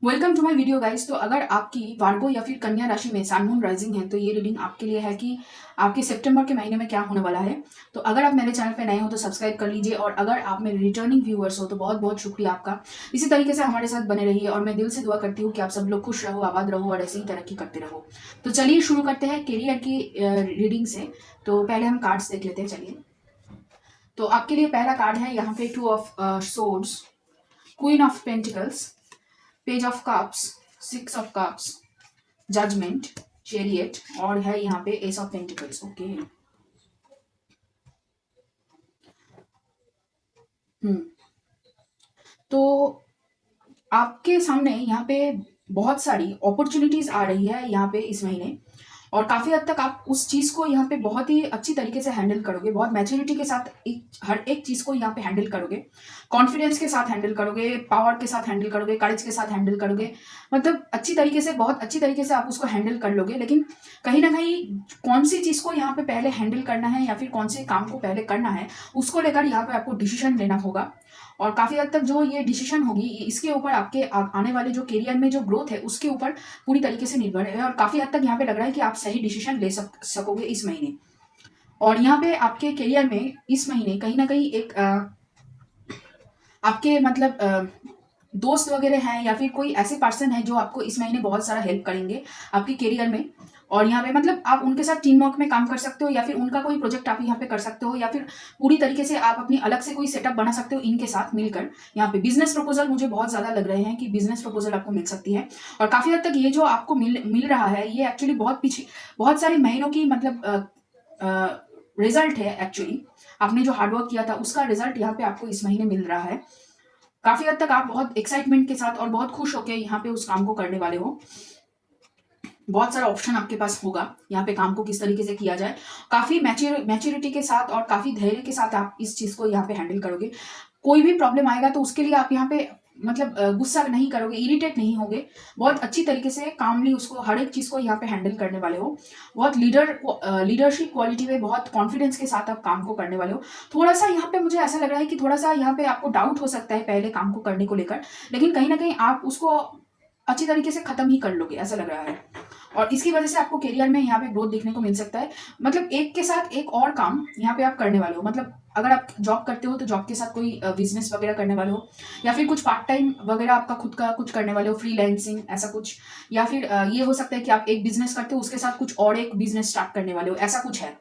Welcome to my video guys. तो अगर आपकी वार्गो या फिर कन्या राशि में सन मून राइजिंग है तो ये रीडिंग आपके लिए है कि आपके सितंबर के महीने में क्या होने वाला है। तो अगर आप मेरे चैनल पे नए हो तो सब्सक्राइब कर लीजिए, और अगर आप मेरे रिटर्निंग व्यूअर्स हो तो बहुत बहुत शुक्रिया आपका। इसी तरीके से हमारे साथ बने रहिए और मैं दिल से दुआ करती हूँ कि आप सब लोग खुश रहो, आबाद रहो और ऐसे ही तरक्की करते रहो। तो चलिए शुरू करते हैं करियर की रीडिंग से। तो पहले हम कार्ड्स देख लेते हैं। चलिए, तो आपके लिए पहला कार्ड है यहाँ पे two of swords, queen of pentacles, page of cups, six of cups, judgement, chariot, और है यहाँ पे ace of pentacles. Okay. Hmm. तो आपके सामने यहाँ पे बहुत सारी अपॉर्चुनिटीज आ रही है यहाँ पे इस महीने, और काफी हद तक आप उस चीज को यहाँ पे बहुत ही अच्छी तरीके से हैंडल करोगे, बहुत मैच्योरिटी के साथ हर एक चीज को यहाँ पे हैंडल करोगे, कॉन्फिडेंस के साथ हैंडल करोगे, पावर के साथ हैंडल करोगे, करेज के साथ हैंडल करोगे। मतलब अच्छी तरीके से, बहुत अच्छी तरीके से आप उसको हैंडल कर लोगे। लेकिन कहीं ना कहीं कौन सी चीज को यहाँ पे पहले हैंडल करना है या फिर कौन से काम को पहले करना है, उसको लेकर यहाँ पे आपको डिसीजन लेना होगा। और काफी हद तक जो ये डिसीजन होगी इसके ऊपर आपके आने वाले जो करियर में जो ग्रोथ है उसके ऊपर पूरी तरीके से निर्भर है। और काफी हद तक यहाँ पे लग रहा है कि आप सही डिसीजन ले सकोगे इस महीने। और यहाँ पे आपके करियर में इस महीने कहीं ना कहीं एक आपके मतलब दोस्त वगैरह हैं या फिर कोई ऐसे पर्सन है जो आपको इस महीने बहुत सारा हेल्प करेंगे आपके करियर में। और यहाँ पे मतलब आप उनके साथ टीम वर्क में काम कर सकते हो, या फिर उनका कोई प्रोजेक्ट आप यहाँ पे कर सकते हो, या फिर पूरी तरीके से आप अपनी अलग से कोई सेटअप बना सकते हो इनके साथ मिलकर। यहाँ पे बिजनेस प्रपोजल मुझे बहुत ज्यादा लग रहे हैं कि बिजनेस प्रपोजल आपको मिल सकती है। और काफी हद तक ये जो आपको मिल रहा है ये एक्चुअली बहुत पीछे बहुत सारे महीनों की मतलब रिजल्ट है एक्चुअली। आपने जो हार्डवर्क किया था उसका रिजल्ट यहाँ पे आपको इस महीने मिल रहा है। काफी हद तक आप बहुत एक्साइटमेंट के साथ और बहुत खुश होकर यहाँ पे उस काम को करने वाले हो। बहुत सारा ऑप्शन आपके पास होगा यहाँ पे काम को किस तरीके से किया जाए। काफी मैच्योरिटी के साथ और काफी धैर्य के साथ आप इस चीज को यहाँ पे हैंडल करोगे। कोई भी प्रॉब्लम आएगा तो उसके लिए आप यहाँ पे मतलब गुस्सा नहीं करोगे, इरिटेट नहीं होगे। बहुत अच्छी तरीके से कामली उसको हर एक चीज को यहाँ पे हैंडल करने वाले हो। बहुत लीडरशिप क्वालिटी में बहुत कॉन्फिडेंस के साथ आप काम को करने वाले हो। थोड़ा सा यहाँ पे मुझे ऐसा लग रहा है कि थोड़ा सा यहाँ पे आपको डाउट हो सकता है पहले काम को करने को लेकर, लेकिन कहीं ना कहीं आप उसको अच्छी तरीके से खत्म ही कर लोगे ऐसा लग रहा है। और इसकी वजह से आपको करियर में यहाँ पे ग्रोथ देखने को मिल सकता है। मतलब एक के साथ एक और काम यहाँ पे आप करने वाले हो। मतलब अगर आप जॉब करते हो तो जॉब के साथ कोई बिजनेस वगैरह करने वाले हो, या फिर कुछ पार्ट टाइम वगैरह आपका खुद का कुछ करने वाले हो, फ्रीलैंसिंग ऐसा कुछ। या फिर ये हो सकता है कि आप एक बिजनेस करते हो उसके साथ कुछ और एक बिजनेस स्टार्ट करने वाले हो, ऐसा कुछ है।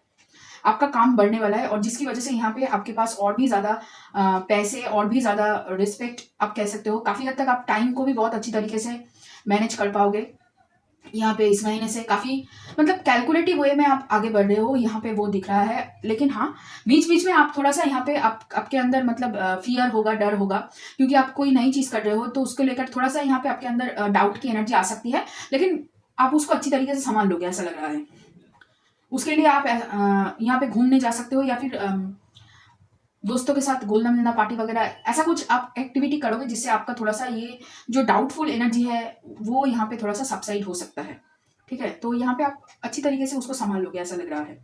आपका काम बढ़ने वाला है और जिसकी वजह से यहाँ पे आपके पास और भी ज्यादा पैसे और भी ज्यादा रिस्पेक्ट आप कह सकते हो। काफी हद तक आप टाइम को भी बहुत अच्छी तरीके से मैनेज कर पाओगे यहाँ पे इस महीने से। काफी मतलब कैलकुलेटिव वे में आप आगे बढ़ रहे हो यहाँ पे वो दिख रहा है। लेकिन हाँ, बीच बीच में आप थोड़ा सा यहाँ पे आपके अंदर मतलब फियर होगा, डर होगा, क्योंकि आप कोई नई चीज कर रहे हो तो उसको लेकर थोड़ा सा यहाँ पे आपके अंदर डाउट की एनर्जी आ सकती है। लेकिन आप उसको अच्छी तरीके से संभाल लोगे ऐसा लग रहा है। उसके लिए आप यहाँ पे घूमने जा सकते हो, या फिर दोस्तों के साथ घुलना मिलना, पार्टी वगैरह ऐसा कुछ आप एक्टिविटी करोगे जिससे आपका थोड़ा सा ये जो डाउटफुल एनर्जी है वो यहाँ पे थोड़ा सा सबसाइड हो सकता है। ठीक है, तो यहाँ पे आप अच्छी तरीके से उसको संभाल लोगे ऐसा लग रहा है।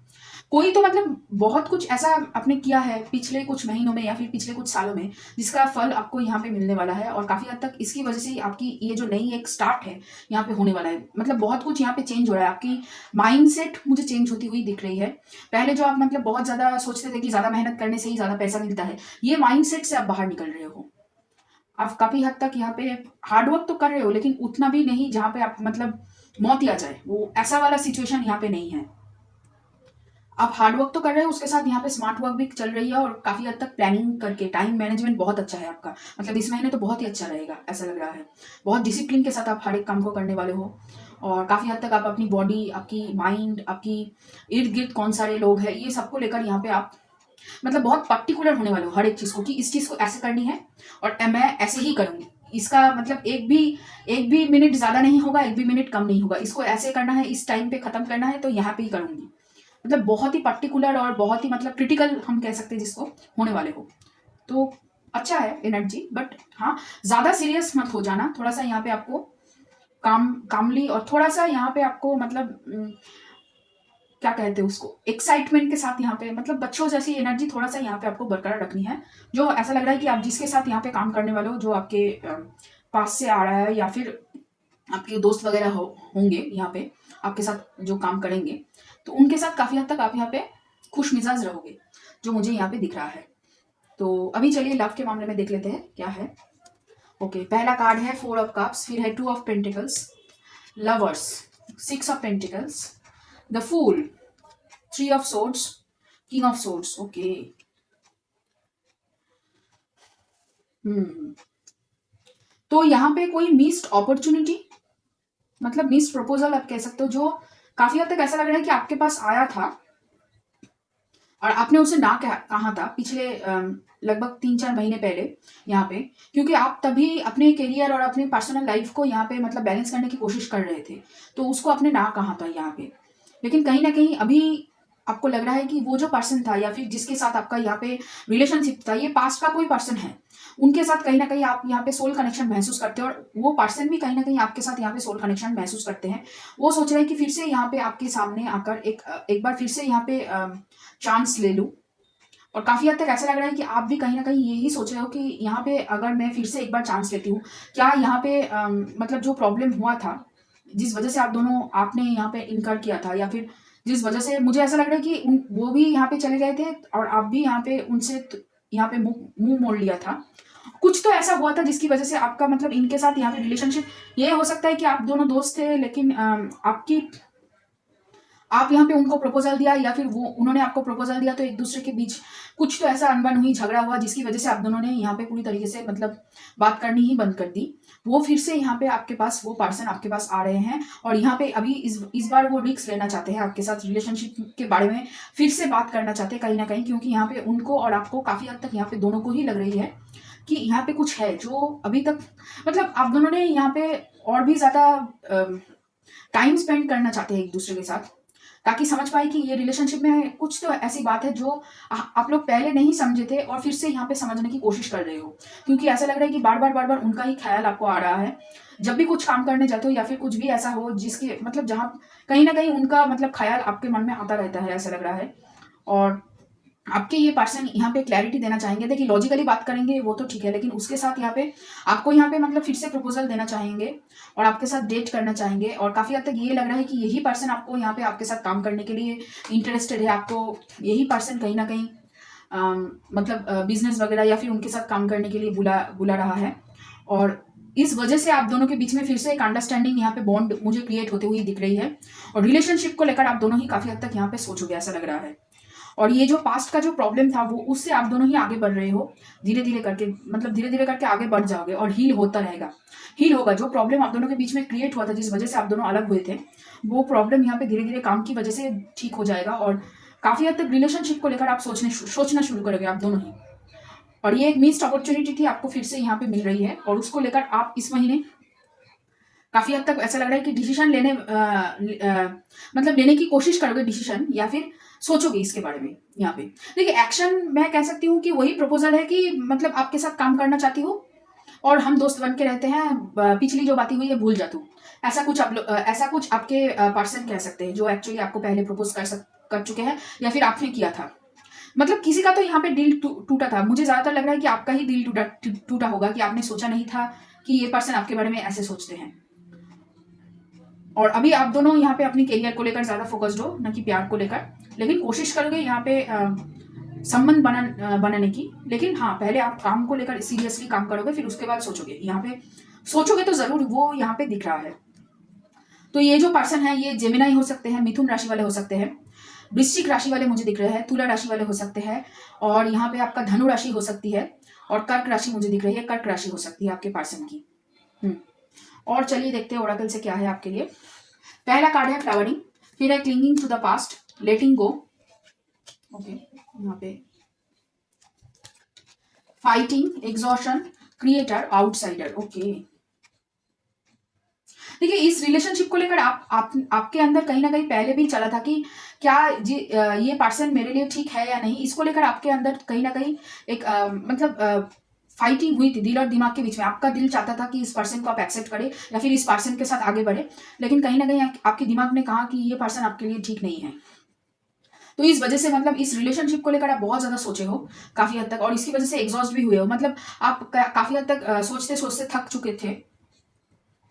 कोई तो मतलब बहुत कुछ ऐसा आपने किया है पिछले कुछ महीनों में या फिर पिछले कुछ सालों में जिसका फल आपको यहाँ पे मिलने वाला है। और काफी हद तक इसकी वजह से आपकी ये जो नई एक स्टार्ट है यहाँ पे होने वाला है। मतलब बहुत कुछ यहाँ पे चेंज हो रहा है, आपकी माइंडसेट मुझे चेंज होती हुई दिख रही है। पहले जो आप मतलब बहुत ज्यादा सोचते थे कि ज्यादा मेहनत करने से ही ज्यादा पैसा मिलता है, ये माइंडसेट से आप बाहर निकल रहे हो। आप काफी हद तक यहाँ पे हार्डवर्क तो कर रहे हो लेकिन उतना भी नहीं जहाँ पे आप मतलब मौत ही आ जाए, वो ऐसा वाला सिचुएशन यहाँ पे नहीं है। आप हार्ड वर्क तो कर रहे हो, उसके साथ यहाँ पे स्मार्ट वर्क भी चल रही है, और काफी हद तक प्लानिंग करके टाइम मैनेजमेंट बहुत अच्छा है आपका। मतलब इस महीने तो बहुत ही अच्छा रहेगा ऐसा लग रहा है। बहुत डिसिप्लिन के साथ आप हर एक काम को करने वाले हो। और काफी हद तक आप अपनी बॉडी, आपकी माइंड, आपकी इर्द गिर्द कौन सारे लोग हैं, ये सबको लेकर यहाँ पे आप मतलब बहुत पर्टिकुलर होने वाले हो हर एक चीज को, कि इस चीज को ऐसे करनी है और मैं ऐसे ही करूंगी। इसका मतलब एक भी मिनट ज्यादा नहीं होगा, एक भी मिनट कम नहीं होगा। इसको ऐसे करना है, इस टाइम पे खत्म करना है तो यहाँ पे ही करूंगी। मतलब बहुत ही पर्टिकुलर और बहुत ही मतलब क्रिटिकल हम कह सकते हैं जिसको, होने वाले हो। तो अच्छा है एनर्जी, बट हाँ, ज्यादा सीरियस मत हो जाना। थोड़ा सा यहाँ पे आपको कामली और थोड़ा सा यहाँ पे आपको मतलब क्या कहते हैं उसको, एक्साइटमेंट के साथ यहाँ पे मतलब बच्चों जैसी एनर्जी थोड़ा सा यहाँ पे आपको बरकरार रखनी है। जो ऐसा लग रहा है कि आप जिसके साथ यहाँ पे काम करने वाले हो, जो आपके पास से आ रहा है, या फिर आपके दोस्त वगैरह होंगे यहाँ पे आपके साथ जो काम करेंगे, तो उनके साथ काफ़ी हद तक आप यहाँ पे खुश मिजाज रहोगे, जो मुझे यहाँ पे दिख रहा है। तो अभी चलिए लव के मामले में देख लेते हैं क्या है। ओके, पहला कार्ड है 4 ऑफ कप्स, फिर है 2 of pentacles, lovers, 6 of pentacles, the fool, 3 of swords, king of swords. Okay, तो यहाँ पे कोई मिस्ड अपॉर्चुनिटी, मतलब मिस्ड प्रपोजल आप कह सकते हो, जो काफी हद तक ऐसा लग रहा है कि आपके पास आया था और आपने उसे ना कहा था पिछले लगभग 3-4 महीने पहले यहाँ पे, क्योंकि आप तभी अपने करियर और अपने पर्सनल लाइफ को यहाँ पे मतलब बैलेंस करने की कोशिश कर रहे थे, तो उसको आपने ना कहा था यहाँ पे। लेकिन कहीं ना कहीं अभी आपको लग रहा है कि वो जो पर्सन था या फिर जिसके साथ आपका यहाँ पे रिलेशनशिप था, ये पास्ट का कोई पर्सन है, उनके साथ कहीं ना कहीं आप यहाँ पे सोल कनेक्शन महसूस करते हो, और वो पर्सन भी कहीं ना कहीं आपके साथ यहाँ पे सोल कनेक्शन महसूस करते हैं। वो सोच रहे हैं कि फिर से यहाँ पे आपके सामने आकर एक बार फिर से यहाँ पे चांस ले लूं, और काफी हद तक ऐसा लग रहा है कि आप भी कहीं ना कहीं यही सोच रहे हो कि यहाँ पे अगर मैं फिर से एक बार चांस लेती हूँ, क्या यहाँ पे मतलब जो प्रॉब्लम हुआ था, जिस वजह से आप दोनों आपने यहाँ पे इनकार किया था, या फिर जिस वजह से मुझे ऐसा लग रहा है कि वो भी यहाँ पे चले गए थे और आप भी यहाँ पे उनसे यहाँ पे मुंह मोड़ लिया था, कुछ तो ऐसा हुआ था जिसकी वजह से आपका मतलब इनके साथ यहाँ पे रिलेशनशिप, ये हो सकता है कि आप दोनों दोस्त थे, लेकिन आप यहाँ पे उनको प्रपोजल दिया या फिर वो उन्होंने आपको प्रपोजल दिया, तो एक दूसरे के बीच कुछ तो ऐसा अनबन हुई, झगड़ा हुआ, जिसकी वजह से आप दोनों ने यहाँ पे पूरी तरीके से मतलब बात करनी ही बंद कर दी। वो फिर से यहाँ पे आपके पास, वो पर्सन आपके पास आ रहे हैं और यहाँ पे अभी इस बार वो रिस्क लेना चाहते हैं आपके साथ, रिलेशनशिप के बारे में फिर से बात करना चाहते हैं कहीं ना कहीं, क्योंकि यहाँ पे उनको और आपको काफी हद तक यहाँ पे दोनों को ही लग रही है कि यहाँ पे कुछ है जो अभी तक मतलब आप दोनों ने यहाँ पे और भी ज्यादा टाइम स्पेंड करना चाहते हैं एक दूसरे के साथ, ताकि समझ पाए कि ये रिलेशनशिप में कुछ तो ऐसी बात है जो आप लोग पहले नहीं समझे थे और फिर से यहाँ पे समझने की कोशिश कर रहे हो, क्योंकि ऐसा लग रहा है कि बार बार उनका ही ख्याल आपको आ रहा है जब भी कुछ काम करने जाते हो, या फिर कुछ भी ऐसा हो जिसके मतलब जहाँ कहीं ना कहीं उनका मतलब ख्याल आपके मन में आता रहता है, ऐसा लग रहा है। और आपके ये पर्सन यहाँ पे क्लैरिटी देना चाहेंगे, देखिए लॉजिकली बात करेंगे वो तो ठीक है, लेकिन उसके साथ यहाँ पे आपको यहाँ पे मतलब फिर से प्रपोजल देना चाहेंगे और आपके साथ डेट करना चाहेंगे, और काफी हद तक ये लग रहा है कि यही पर्सन आपको यहाँ पे आपके साथ काम करने के लिए इंटरेस्टेड है, आपको यही पर्सन कहीं ना कहीं मतलब बिजनेस वगैरह या फिर उनके साथ काम करने के लिए बुला रहा है, और इस वजह से आप दोनों के बीच में फिर से एक अंडरस्टैंडिंग यहाँ पे बॉन्ड मुझे क्रिएट होते हुए दिख रही है, और रिलेशनशिप को लेकर आप दोनों ही काफी हद तक यहाँ पे सोचोगे, ऐसा लग रहा है। और ये जो पास्ट का जो प्रॉब्लम था वो उससे आप दोनों ही आगे बढ़ रहे हो, धीरे धीरे करके मतलब धीरे धीरे करके आगे बढ़ जाओगे और हील होता रहेगा, हील होगा। जो प्रॉब्लम आप दोनों के बीच में क्रिएट हुआ था, जिस वजह से आप दोनों अलग हुए थे, वो प्रॉब्लम यहाँ पे धीरे धीरे काम की वजह से ठीक हो जाएगा, और काफी हद तक रिलेशनशिप को लेकर आप सोचना शुरू करोगे आप दोनों ही। और ये एक मिस्ड अपॉर्चुनिटी थी, आपको फिर से यहाँ पे मिल रही है, और उसको लेकर आप इस महीने काफी हद तक ऐसा लग रहा है कि डिसीजन मतलब लेने की कोशिश करोगे डिसीजन, या फिर सोचोगे इसके बारे में। यहाँ पे देखिए एक्शन मैं कह सकती हूँ कि वही प्रपोजल है कि मतलब आपके साथ काम करना चाहती हूँ और हम दोस्त बन के रहते हैं, पिछली जो बातें हुई है भूल जा तू, ऐसा कुछ आप ऐसा कुछ आपके पर्सन कह सकते हैं जो एक्चुअली आपको पहले प्रपोज कर चुके हैं या फिर आपने किया था। मतलब किसी का तो यहाँ पे दिल टूटा था, मुझे ज्यादातर लग रहा है कि आपका ही दिल टूटा होगा, कि आपने सोचा नहीं था कि ये पर्सन आपके बारे में ऐसे सोचते हैं। और अभी आप दोनों यहाँ पे अपनी करियर को लेकर ज्यादा फोकस्ड हो, न कि प्यार को लेकर, लेकिन कोशिश करोगे यहाँ पे संबंध बनाने की। लेकिन हाँ, पहले आप काम को लेकर सीरियसली काम करोगे, फिर उसके बाद सोचोगे। यहाँ पे सोचोगे तो जरूर, वो यहाँ पे दिख रहा है। तो ये जो पर्सन है ये जेमिनाई हो सकते हैं, मिथुन राशि वाले हो सकते हैं, वृश्चिक राशि वाले मुझे दिख रहे हैं, तुला राशि वाले हो सकते हैं, और यहाँ पे आपका धनु राशि हो सकती है, और कर्क राशि मुझे दिख रही है, कर्क राशि हो सकती है आपके पर्सन की। और चलिए देखते हैं ओरेकल से क्या है आपके लिए। पहला कार्ड है फ्लावरिंग, फिर है clinging to the past, letting go, okay, यहाँ पे fighting, exhaustion, creator, outsider. Okay, देखिए इस रिलेशनशिप को लेकर आपके अंदर कहीं ना कहीं पहले भी चला था कि क्या ये पर्सन मेरे लिए ठीक है या नहीं, इसको लेकर आपके अंदर कहीं ना कहीं एक मतलब फाइटिंग हुई थी दिल और दिमाग के बीच में। आपका दिल चाहता था कि इस पर्सन को आप एक्सेप्ट करें या फिर इस पर्सन के साथ आगे बढ़े, लेकिन कहीं ना कहीं आपके दिमाग ने कहा कि ये पर्सन आपके लिए ठीक नहीं है। तो इस वजह से मतलब इस रिलेशनशिप को लेकर आप बहुत ज़्यादा सोचे हो काफ़ी हद तक, और इसकी वजह से एग्जॉस्ट भी हुए हो। मतलब आप काफ़ी हद तक सोचते सोचते थक चुके थे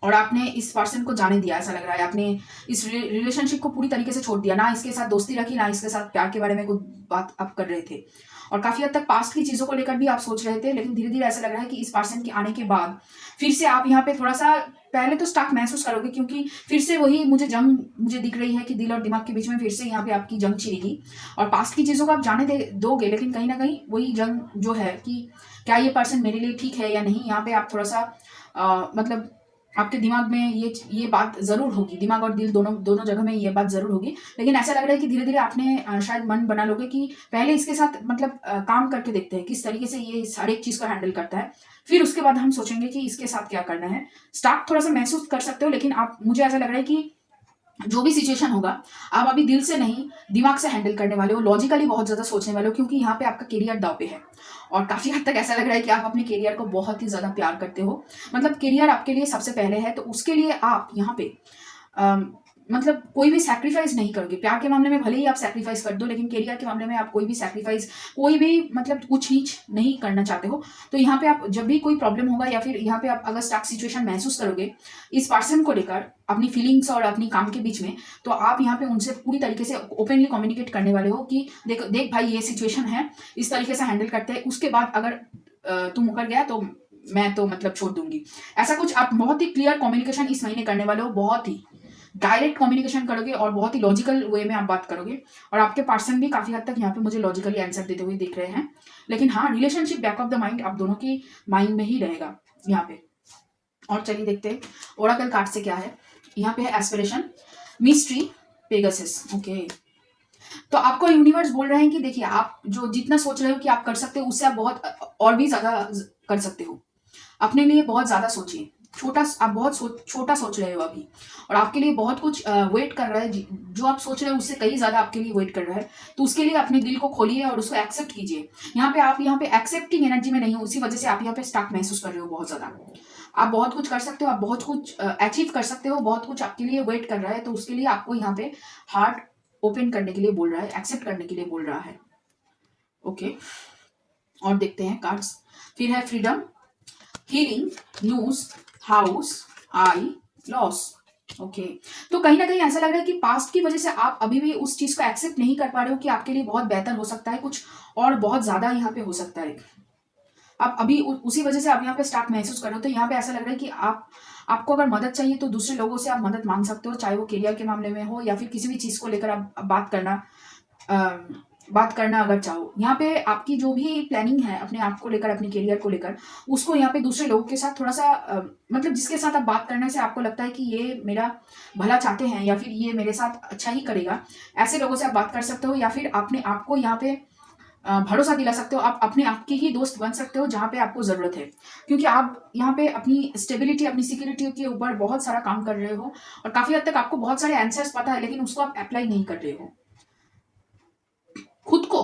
और आपने इस पर्सन को जाने दिया, ऐसा लग रहा है। आपने इस रिलेशनशिप को पूरी तरीके से छोड़ दिया, ना इसके साथ दोस्ती रखी, ना इसके साथ प्यार के बारे में कुछ बात आप कर रहे थे। और काफ़ी हद तक पास्ट की चीज़ों को लेकर भी आप सोच रहे थे, लेकिन धीरे-धीरे ऐसा लग रहा है कि इस पर्सन के आने के बाद फिर से आप यहाँ पे थोड़ा-सा पहले तो स्टक महसूस करोगे, क्योंकि फिर से वही जंग मुझे दिख रही है कि दिल और दिमाग के बीच में फिर से यहाँ पे आपकी जंग छिड़ेगी। और पास्ट की चीज़ों को आप जाने दोगे, लेकिन कहीं न कहीं वही जंग जो है कि क्या ये पर्सन मेरे लिए ठीक है या नहीं, यहाँ पे आप थोड़ा-सा मतलब आपके दिमाग में ये बात ज़रूर होगी, दिमाग और दिल दोनों दोनों जगह में ये बात ज़रूर होगी। लेकिन ऐसा लग रहा है कि धीरे-धीरे आपने शायद मन बना लोगे कि पहले इसके साथ मतलब काम करके देखते हैं, किस तरीके से ये हर एक चीज़ को हैंडल करता है। फिर उसके बाद हम सोचेंगे कि इसके साथ क्या करना है। स्टार्ट थोड़ा-सा महसूस कर सकते हो, लेकिन आप मुझे ऐसा लग रहा है कि जो भी सिचुएशन होगा, आप अभी दिल से नहीं, दिमाग से हैंडल करने वाले हो, लॉजिकली बहुत ज़्यादा सोचने वाले हो, क्योंकि यहाँ पे आपका करियर दांव पे है। और काफ़ी हद तक ऐसा लग रहा है कि आप अपने करियर को बहुत ही ज़्यादा प्यार करते हो। मतलब करियर आपके लिए सबसे पहले है, तो उसके लिए आप यहाँ पे मतलब कोई भी सैक्रिफाइस नहीं करोगे। प्यार के मामले में भले ही आप सैक्रिफाइस कर दो, लेकिन करियर के मामले में आप कोई भी सैक्रिफाइस, कोई भी मतलब ऊंच नीच नहीं करना चाहते हो। तो यहाँ पे आप जब भी कोई प्रॉब्लम होगा या फिर यहाँ पे आप अगर स्टक सिचुएशन महसूस करोगे इस पर्सन को लेकर, अपनी फीलिंग्स और अपनी काम के बीच में, तो आप यहाँ पे उनसे पूरी तरीके से ओपनली कम्युनिकेट करने वाले हो कि देख भाई ये सिचुएशन है, इस तरीके से हैंडल करते हैं। उसके बाद अगर तू मुकर गया तो मैं तो मतलब छोड़ दूंगी। ऐसा कुछ आप बहुत ही क्लियर कम्युनिकेशन इस महीने करने वाले हो, बहुत ही डायरेक्ट कम्युनिकेशन करोगे और बहुत ही लॉजिकल वे में आप बात करोगे। और आपके पर्सन भी काफ़ी हद तक यहाँ पे मुझे लॉजिकली आंसर देते हुए दिख रहे हैं। लेकिन हाँ, relationship back of the mind आप दोनों की माइंड में ही रहेगा यहाँ पे। और चलिए देखते हैं ओराकल कार्ड से क्या है। यहाँ पे है एस्पिरेशन, मिस्ट्री, पेगासस। ओके, तो आपको यूनिवर्स बोल रहे हैं कि देखिए, आप जो जितना सोच रहे हो कि आप कर सकते हो, उससे आप बहुत और भी ज़्यादा कर सकते हो। अपने लिए बहुत ज़्यादा सोचिए। आप बहुत छोटा सोच रहे हो अभी, और आपके लिए बहुत कुछ वेट कर रहा है। जो आप सोच रहे हो उससे कहीं ज़्यादा आपके लिए वेट कर रहा है। तो उसके लिए अपने दिल को खोलिए और उसको एक्सेप्ट कीजिए। आप यहाँ पे एक्सेप्टिंग एनर्जी में नहीं हो, उसी वजह से आप यहाँ पे स्टक महसूस कर रहे हो बहुत ज़्यादा। आप बहुत कुछ कर सकते हो, आप बहुत कुछ अचीव कर सकते हो, बहुत कुछ आपके लिए वेट कर रहा है। तो उसके लिए आपको यहाँ पे हार्ट ओपन करने के लिए बोल रहा है, एक्सेप्ट करने के लिए बोल रहा है। ओके, और देखते हैं कार्ड्स। फिर है फ्रीडम, हीलिंग, न्यूज, हाउस, आई, लॉस। ओके, तो कहीं ना कहीं ऐसा लग रहा है कि पास्ट की वजह से आप अभी भी उस चीज को एक्सेप्ट नहीं कर पा रहे हो कि आपके लिए बहुत बेहतर हो सकता है कुछ, और बहुत ज्यादा यहाँ पे हो सकता है। आप अभी उसी वजह से आप यहाँ पे स्टार्ट महसूस कर रहे हो। तो यहाँ पे ऐसा लग रहा है कि आपको अगर मदद चाहिए तो दूसरे लोगों से आप मदद मांग सकते हो, चाहे वो करियर के मामले में हो या फिर किसी भी चीज को लेकर आप बात करना अगर चाहो। यहाँ पे आपकी जो भी प्लानिंग है अपने आप को लेकर, अपने करियर को लेकर, उसको यहाँ पे दूसरे लोगों के साथ थोड़ा सा मतलब जिसके साथ आप बात करने से आपको लगता है कि ये मेरा भला चाहते हैं या फिर ये मेरे साथ अच्छा ही करेगा, ऐसे लोगों से आप बात कर सकते हो। या फिर अपने आप को यहाँ पे भरोसा दिला सकते हो। आप अपने आप के ही दोस्त बन सकते हो जहाँ पे आपको ज़रूरत है, क्योंकि आप यहाँ पे अपनी स्टेबिलिटी, अपनी सिक्योरिटी के ऊपर बहुत सारा काम कर रहे हो और काफ़ी हद तक आपको बहुत सारे आंसर्स पता है, लेकिन उसको आप अप्लाई नहीं कर रहे हो। खुद को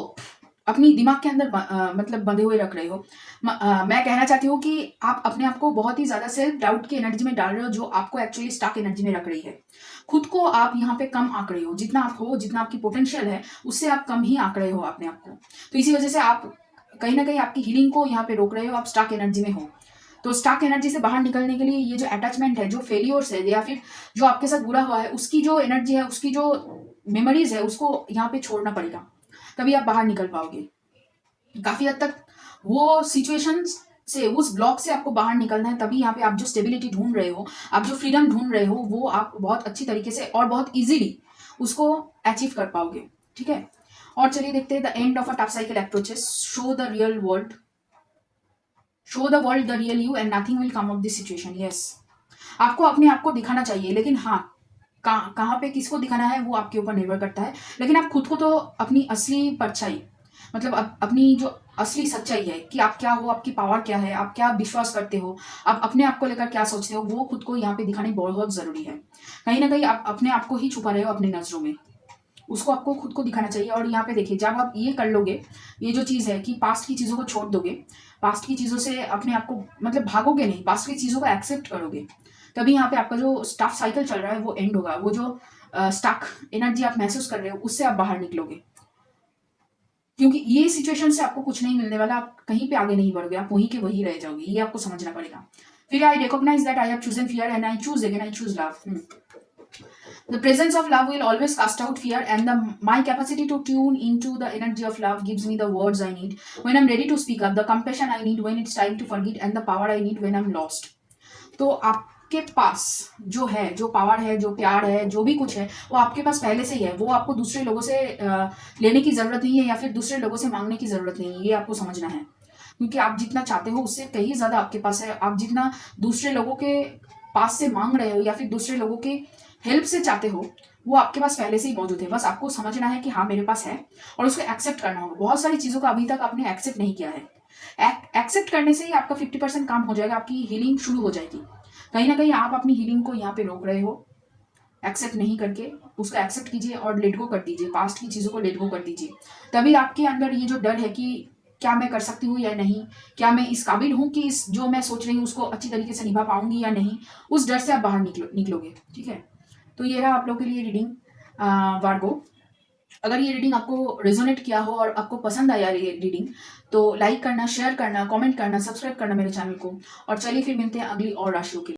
अपनी दिमाग के अंदर मतलब बंधे हुए रख रहे हो। मैं कहना चाहती हूँ कि आप अपने आप को बहुत ही ज़्यादा सेल्फ डाउट की एनर्जी में डाल रहे हो, जो आपको एक्चुअली स्टक एनर्जी में रख रही है। खुद को आप यहाँ पे कम आंक रहे हो, जितना आप हो, जितना आपकी पोटेंशियल है उससे आप कम ही आंक रहे हो अपने आप को। तो इसी वजह से आप कहीं ना कहीं आपकी हीलिंग को यहाँ पे रोक रहे हो, आप स्टक एनर्जी में हो। तो स्टक एनर्जी से बाहर निकलने के लिए ये जो अटैचमेंट है, जो फेलियर्स है या फिर जो आपके साथ बुरा हुआ है, उसकी जो एनर्जी है, उसकी जो मेमोरीज है, उसको यहाँ पे छोड़ना पड़ेगा, तभी आप बाहर निकल पाओगे। काफी हद तक वो सिचुएशंस से, उस ब्लॉक से आपको बाहर निकलना है। तभी यहाँ पे आप जो स्टेबिलिटी ढूंढ रहे हो, आप जो फ्रीडम ढूंढ रहे हो, वो आप बहुत अच्छी तरीके से और बहुत इजीली उसको अचीव कर पाओगे। ठीक है, और चलिए देखते हैं the end of a tough cycle approaches, show the real world, show the world the real you and nothing will come of this situation. Yes, आपको अपने आप को दिखाना चाहिए, लेकिन हाँ, कहाँ पे किसको दिखाना है वो आपके ऊपर निर्भर करता है। लेकिन आप खुद को तो अपनी असली परछाई, मतलब अपनी जो असली सच्चाई है कि आप क्या हो, आपकी पावर क्या है, आप क्या विश्वास करते हो, आप अपने आप को लेकर क्या सोचते हो, वो खुद को यहाँ पे दिखानी बहुत जरूरी है। कहीं ना कहीं आप अपने आप को ही छुपा रहे हो अपनी नजरों में, उसको आपको खुद को दिखाना चाहिए। और यहाँ पे देखिए, जब आप ये कर लोगे, ये जो चीज़ है कि पास्ट की चीज़ों को छोड़ दोगे, पास्ट की चीज़ों से अपने आप को मतलब भागोगे नहीं, पास्ट की चीज़ों को एक्सेप्ट करोगे, तभी यहाँ पे आपका जो स्टफ साइकिल चल रहा है वो एंड होगा। वो जो स्टक एनर्जी आप महसूस कर रहे हो उससे आप बाहर निकलोगे। क्योंकि ये सिचुएशन से आपको कुछ नहीं मिलने वाला, आप कहीं पे आगे नहीं बढ़ोगे, आप वहीं के वहीं रह जाओगे, ये आपको समझना पड़ेगा। फिर I recognise that I have chosen fear and I choose again, I choose love. The presence of love will always cast out fear, and my capacity to tune into the energy of love gives me the words I need when I'm ready to speak up, the compassion I need when it's time to forget, and the power I need when I'm lost. तो आपके पास जो है, जो power है, जो प्यार है, जो भी कुछ है, वो आपके पास पहले से ही है। वो आपको दूसरे लोगों से लेने की ज़रूरत नहीं है या फिर दूसरे लोगों से मांगने की ज़रूरत नहीं है, ये आपको समझना है। क्योंकि आप जितना चाहते हो उससे कहीं ज़्यादा आपके पास है। आप जितना दूसरे लोगों के पास से मांग रहे हो या फिर दूसरे लोगों के हेल्प से चाहते हो, वो आपके पास पहले से ही मौजूद है। बस आपको समझना है कि हाँ, मेरे पास है, और उसको एक्सेप्ट करना होगा। बहुत सारी चीज़ों को अभी तक आपने एक्सेप्ट नहीं किया है। एक्सेप्ट करने से ही आपका 50% काम हो जाएगा, आपकी हीलिंग शुरू हो जाएगी। कहीं ना कहीं आप अपनी हीलिंग को यहाँ पे रोक रहे हो, एक्सेप्ट नहीं करके। उसको एक्सेप्ट कीजिए और लेट गो कर दीजिए, पास्ट की चीज़ों को लेट गो कर दीजिए। तभी आपके अंदर ये जो डर है कि क्या मैं कर सकती हूँ या नहीं, क्या मैं इस काबिल हूँ कि इस जो मैं सोच रही हूँ उसको अच्छी तरीके से निभा पाऊंगी या नहीं, उस डर से आप बाहर निकलोगे। ठीक है, तो ये रहा आप लोगों के लिए रीडिंग वार्गो। अगर ये रीडिंग आपको रेजोनेट किया हो और आपको पसंद आया ये रीडिंग, तो लाइक करना, शेयर करना, कमेंट करना, सब्सक्राइब करना मेरे चैनल को। और चलिए फिर मिलते हैं अगली और राशियों के लिए।